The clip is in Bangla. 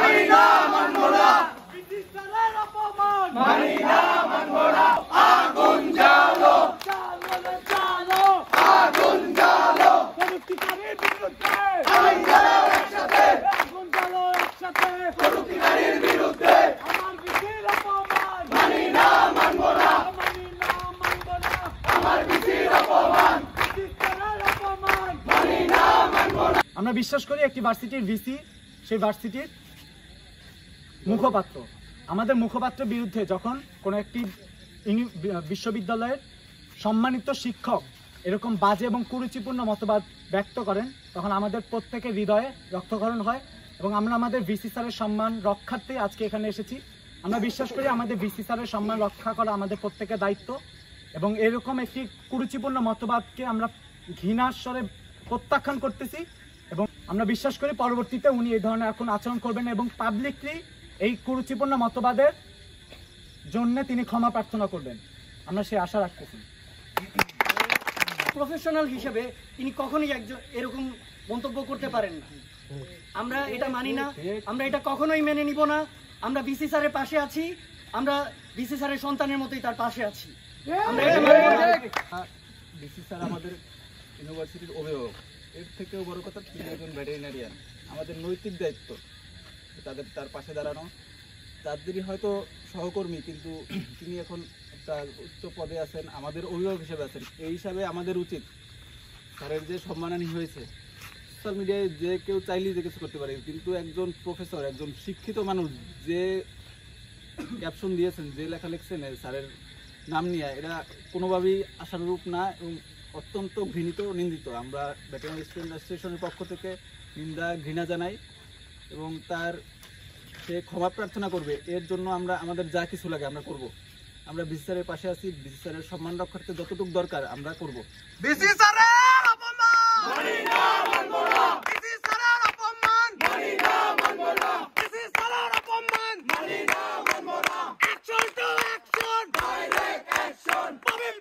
মানি না মানবো না ব্রিটিশ স্যারের অপমান মানি না মানবো না আগুন জ্বালো জ্বালো জ্বালো আগুন জ্বালো প্রযুক্তিকারীর বিরুদ্ধে আইন জ্বালাও একসাথে আগুন জ্বালো একসাথে প্রযুক্তিকারীর বিরুদ্ধে আমার বিচির অপমান মানি না মানবো না মানি না মানবো না আমার বিচির অপমান ব্রিটিশ স্যারের অপমান মানি না মানবো না। আমরা বিশ্বাস করি একটি ভার্সিটির ভিসি সেই ভার্সিটির মুখপাত্র। আমাদের মুখপাত্রের বিরুদ্ধে যখন কোনো একটি বিশ্ববিদ্যালয়ের সম্মানিত শিক্ষক এরকম বাজে এবং কুরুচিপূর্ণ মতবাদ ব্যক্ত করেন তখন আমাদের প্রত্যেকের হৃদয়ে রক্তক্ষরণ হয় এবং আমরা আমাদের ভিসি স্যারের সম্মান রক্ষার্থে আজকে এখানে এসেছি। আমরা বিশ্বাস করি আমাদের ভিসি স্যারের সম্মান রক্ষা করা আমাদের প্রত্যেকের দায়িত্ব এবং এরকম একটি কুরুচিপূর্ণ মতবাদকে আমরা ঘৃণার স্বরে প্রত্যাখ্যান করতেছি এবং আমরা বিশ্বাস করি পরবর্তীতে উনি এই ধরনের এখন আচরণ করবেন এবং পাবলিকলি এই কুরুচিপূর্ণ মতবাদের জন্য তিনি ক্ষমা প্রার্থনা করবেন। আমরা সেই আশা রাখতেছি। প্রফেশনাল হিসেবে তিনি কখনোই একজন এরকম মন্তব্য করতে পারেন না। আমরা এটা মানি না, আমরা এটা কখনোই মেনে নিব না। আমরা বিসি স্যারের পাশে আছি, আমরা বিসি স্যারের সন্তানের মতোই তার পাশে আছি। আমরা এটা মানি না। বিসি স্যার আমাদের ইউনিভার্সিটির অভিভাবক, এর থেকেও বড় কথা তিনি একজন ভেটেরিনারিয়ান। আমাদের নৈতিক দায়িত্ব তার পাশে দাঁড়ানো। তাদেরই হয়তো সহকর্মী, কিন্তু তিনি এখন একটা উচ্চ পদে আছেন, আমাদের অভিভাবক হিসেবে আছেন। এই হিসাবে আমাদের উচিত স্যারের যে সম্মানহানি হয়েছে, সোশ্যাল মিডিয়ায় যে কেউ চাইলেই যে কিছু করতে পারে, কিন্তু একজন প্রফেসর, একজন শিক্ষিত মানুষ যে ক্যাপশন দিয়েছেন, যে লেখা লিখছেন স্যারের নাম নিয়ে, এটা কোনোভাবেই আশানুরূপ না এবং অত্যন্ত ঘৃণিত, নিন্দিত। আমরা ভেটেরিনারি স্টুডেন্ট অ্যাসোসিয়েশনের পক্ষ থেকে নিন্দা ঘৃণা জানাই এবং সে ক্ষমা প্রার্থনা করবে। এর জন্য আমরা আমাদের যা কিছু লাগে আমরা করব। আমরা বিসি স্যারের পাশে আছি, বিসি স্যারের সম্মান রক্ষার্থে যতটুকু দরকার আমরা করব। বিসি স্যারের অপমান মানি না মানবো না বিসি স্যারের অপমান মানি না মানবো না বিসি স্যারের অপমান মানি না মানবো না action to action direct action পাবেন